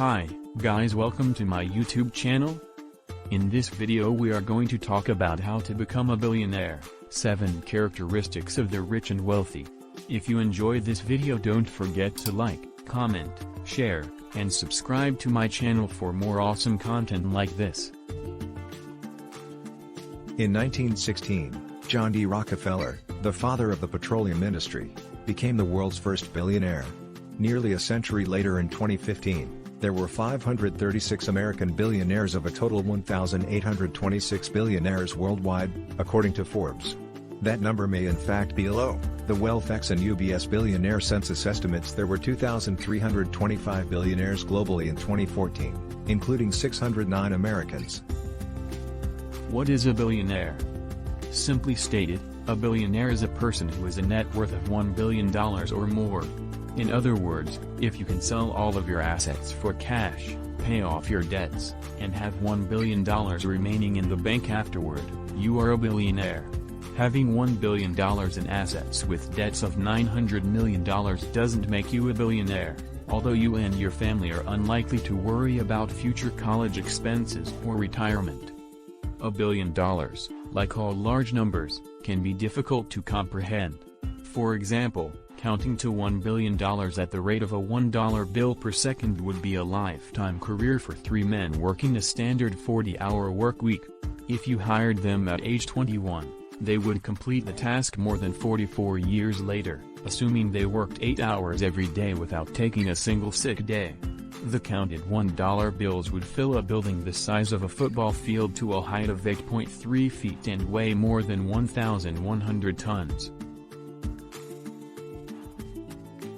Hi, guys, welcome to my YouTube channel. In this video we are going to talk about how to become a billionaire, 7 characteristics of the rich and wealthy. If you enjoy this video, don't forget to like, comment, share, and subscribe to my channel for more awesome content like this. In 1916, John D. Rockefeller, the father of the petroleum industry, became the world's first billionaire. Nearly a century later, in 2015, there were 536 American billionaires of a total 1,826 billionaires worldwide, according to Forbes. That number may in fact be low. The WealthX and UBS billionaire census estimates there were 2,325 billionaires globally in 2014, including 609 Americans. What is a billionaire? Simply stated, a billionaire is a person who has a net worth of $1 billion or more. In other words, if you can sell all of your assets for cash, pay off your debts, and have $1 billion remaining in the bank afterward, you are a billionaire. Having $1 billion in assets with debts of $900 million doesn't make you a billionaire, although you and your family are unlikely to worry about future college expenses or retirement. $1 billion, like all large numbers, can be difficult to comprehend. For example, counting to $1 billion at the rate of a $1 bill per second would be a lifetime career for 3 men working a standard 40-hour work week. If you hired them at age 21, they would complete the task more than 44 years later, assuming they worked 8 hours every day without taking a single sick day. The counted $1 bills would fill a building the size of a football field to a height of 8.3 feet and weigh more than 1,100 tons.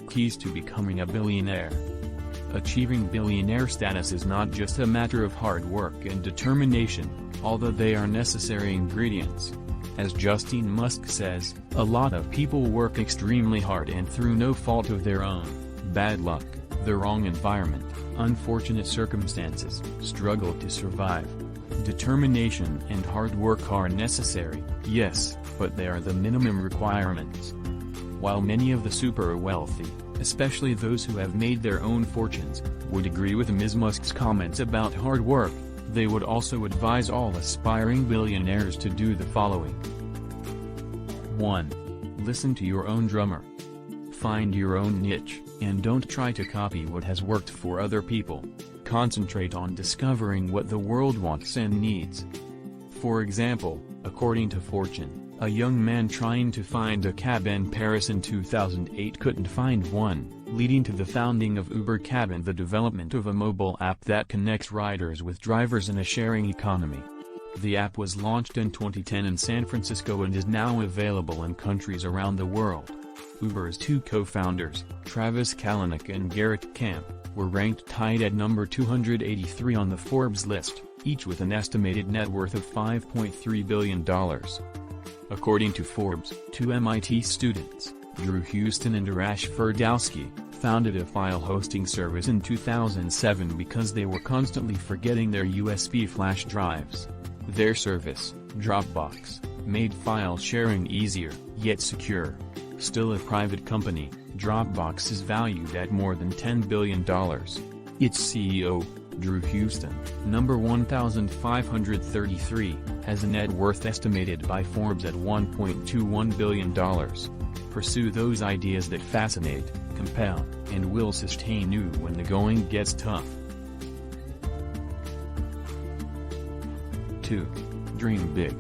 Keys to becoming a billionaire. Achieving billionaire status is not just a matter of hard work and determination, although they are necessary ingredients. As Justine Musk says, a lot of people work extremely hard and through no fault of their own, bad luck, the wrong environment, unfortunate circumstances, struggle to survive. Determination and hard work are necessary, yes, but they are the minimum requirements. While many of the super wealthy, especially those who have made their own fortunes, would agree with Ms. Musk's comments about hard work, they would also advise all aspiring billionaires to do the following. 1. Listen to your own drummer. Find your own niche, and don't try to copy what has worked for other people. Concentrate on discovering what the world wants and needs. For example, according to Fortune, a young man trying to find a cab in Paris in 2008 couldn't find one, leading to the founding of Uber Cab and the development of a mobile app that connects riders with drivers in a sharing economy. The app was launched in 2010 in San Francisco and is now available in countries around the world. Uber's 2 co-founders, Travis Kalanick and Garrett Camp, were ranked tied at number 283 on the Forbes list, each with an estimated net worth of $5.3 billion. According to Forbes, 2 MIT students, Drew Houston and Arash Ferdowski, founded a file hosting service in 2007 because they were constantly forgetting their USB flash drives. Their service, Dropbox, made file sharing easier, yet secure. Still a private company, Dropbox is valued at more than $10 billion. Its CEO, Drew Houston, number 1,533, has a net worth estimated by Forbes at $1.21 billion. Pursue those ideas that fascinate, compel, and will sustain you when the going gets tough. 2. Dream big.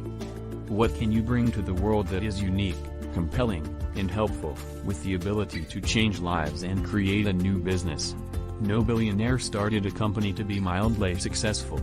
What can you bring to the world that is unique, compelling, and helpful, with the ability to change lives and create a new business? No billionaire started a company to be mildly successful.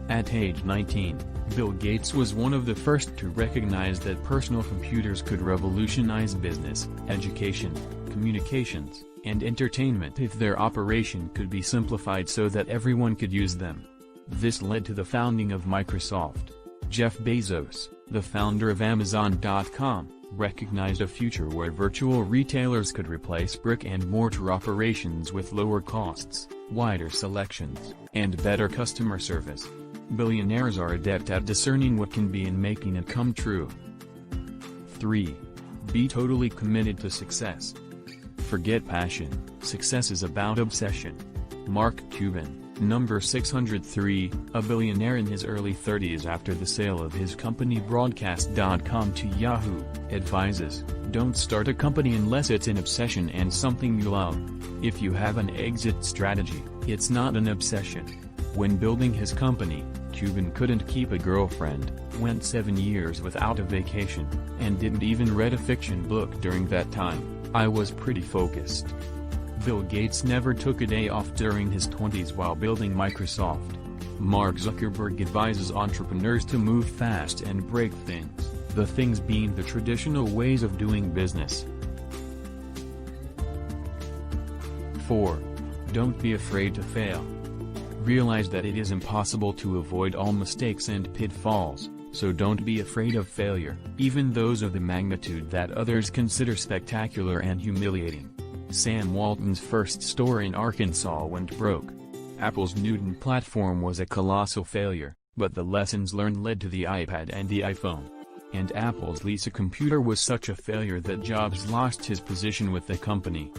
At age 19, Bill Gates was one of the first to recognize that personal computers could revolutionize business, education, communications, and entertainment if their operation could be simplified so that everyone could use them. This led to the founding of Microsoft. Jeff Bezos, the founder of Amazon.com, recognized a future where virtual retailers could replace brick-and-mortar operations with lower costs, wider selections, and better customer service. Billionaires are adept at discerning what can be and making it come true. 3. Be totally committed to success. Forget passion, success is about obsession. Mark Cuban, number 603, a billionaire in his early 30s after the sale of his company Broadcast.com to Yahoo, advises, don't start a company unless it's an obsession and something you love. If you have an exit strategy, it's not an obsession. When building his company, Cuban couldn't keep a girlfriend, went 7 years without a vacation, and didn't even read a fiction book during that time. I was pretty focused. Bill Gates never took a day off during his 20s while building Microsoft. Mark Zuckerberg advises entrepreneurs to move fast and break things, the things being the traditional ways of doing business. 4. Don't be afraid to fail. Realize that it is impossible to avoid all mistakes and pitfalls, so don't be afraid of failure, even those of the magnitude that others consider spectacular and humiliating. Sam Walton's first store in Arkansas went broke. Apple's Newton platform was a colossal failure, but the lessons learned led to the iPad and the iPhone. And Apple's Lisa computer was such a failure that Jobs lost his position with the company.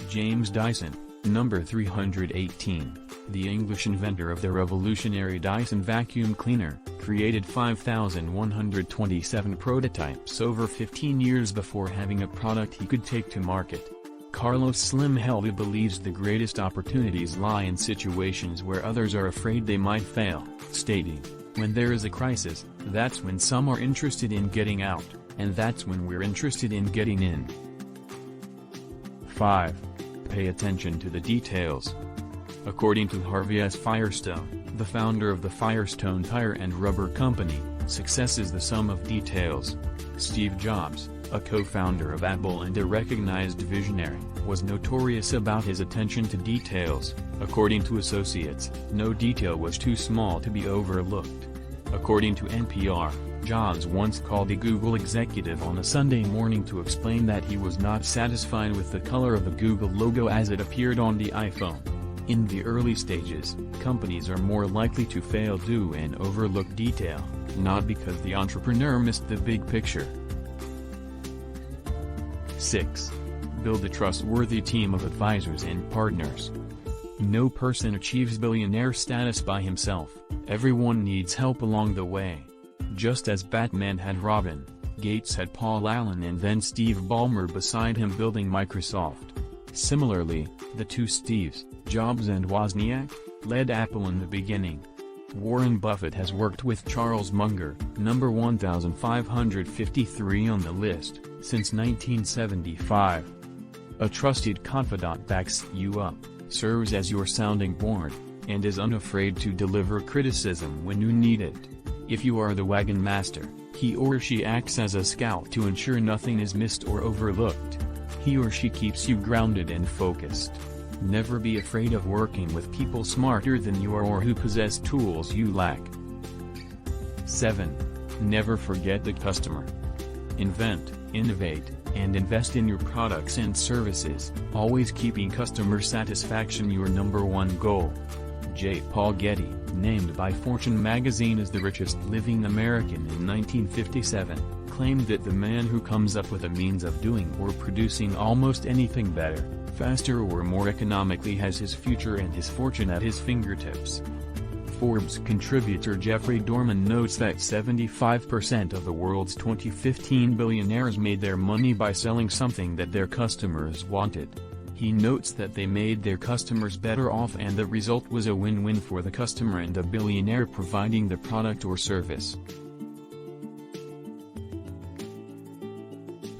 James Dyson, number 318, the English inventor of the revolutionary Dyson vacuum cleaner, created 5,127 prototypes over 15 years before having a product he could take to market. Carlos Slim Helvey believes the greatest opportunities lie in situations where others are afraid they might fail, stating, when there is a crisis, that's when some are interested in getting out, and that's when we're interested in getting in. 5. Pay attention to the details. According to Harvey S. Firestone, the founder of the Firestone Tire and Rubber Company, success is the sum of details. Steve Jobs, a co-founder of Apple and a recognized visionary, was notorious about his attention to details. According to associates, no detail was too small to be overlooked. According to NPR, Jobs once called a Google executive on a Sunday morning to explain that he was not satisfied with the color of the Google logo as it appeared on the iPhone. In the early stages, companies are more likely to fail due to an overlooked detail, not because the entrepreneur missed the big picture. 6. Build a trustworthy team of advisors and partners. No person achieves billionaire status by himself, everyone needs help along the way. Just as Batman had Robin, Gates had Paul Allen and then Steve Ballmer beside him building Microsoft. Similarly, the two Steves, Jobs and Wozniak, led Apple in the beginning. Warren Buffett has worked with Charles Munger, number 1553 on the list, since 1975. A trusted confidant backs you up, serves as your sounding board, and is unafraid to deliver criticism when you need it. If you are the wagon master, he or she acts as a scout to ensure nothing is missed or overlooked. He or she keeps you grounded and focused. Never be afraid of working with people smarter than you are or who possess tools you lack. 7. Never forget the customer. Invent, innovate, and invest in your products and services, always keeping customer satisfaction your number one goal. J. Paul Getty, named by Fortune magazine as the richest living American in 1957, claimed that the man who comes up with a means of doing or producing almost anything better, faster or more economically has his future and his fortune at his fingertips. Forbes contributor Jeffrey Dorman notes that 75% of the world's 2015 billionaires made their money by selling something that their customers wanted. He notes that they made their customers better off and the result was a win-win for the customer and the billionaire providing the product or service.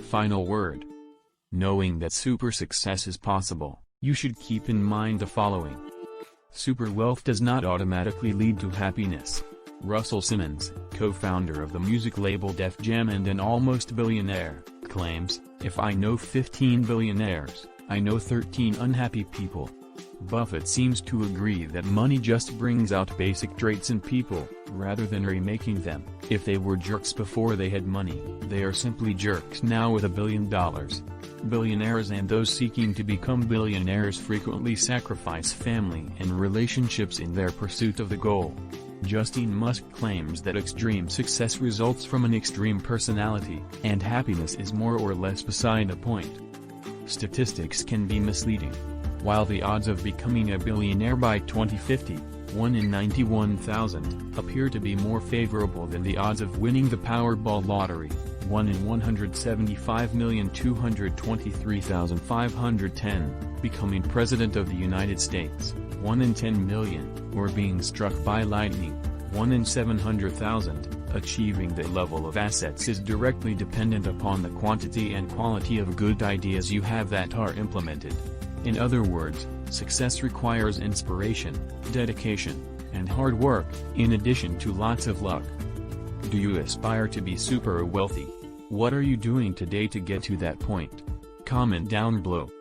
Final word. Knowing that super success is possible, you should keep in mind the following. Super wealth does not automatically lead to happiness. Russell Simmons, co-founder of the music label Def Jam and an almost billionaire, claims, "If I know 15 billionaires, I know 13 unhappy people." Buffett seems to agree that money just brings out basic traits in people, rather than remaking them. If they were jerks before they had money, they are simply jerks now with $1 billion. Billionaires and those seeking to become billionaires frequently sacrifice family and relationships in their pursuit of the goal. Justin Musk claims that extreme success results from an extreme personality, and happiness is more or less beside the point. Statistics can be misleading. while the odds of becoming a billionaire by 2050, 1 in 91,000, appear to be more favorable than the odds of winning the Powerball lottery, 1 in 175,223,510, becoming President of the United States, 1 in 10 million, or being struck by lightning, 1 in 700,000. Achieving that level of assets is directly dependent upon the quantity and quality of good ideas you have that are implemented. In other words, success requires inspiration, dedication, and hard work, in addition to lots of luck. Do you aspire to be super wealthy? What are you doing today to get to that point? Comment down below.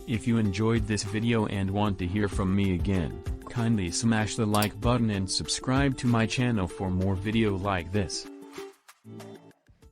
If you enjoyed this video and want to hear from me again, kindly smash the like button and subscribe to my channel for more video like this.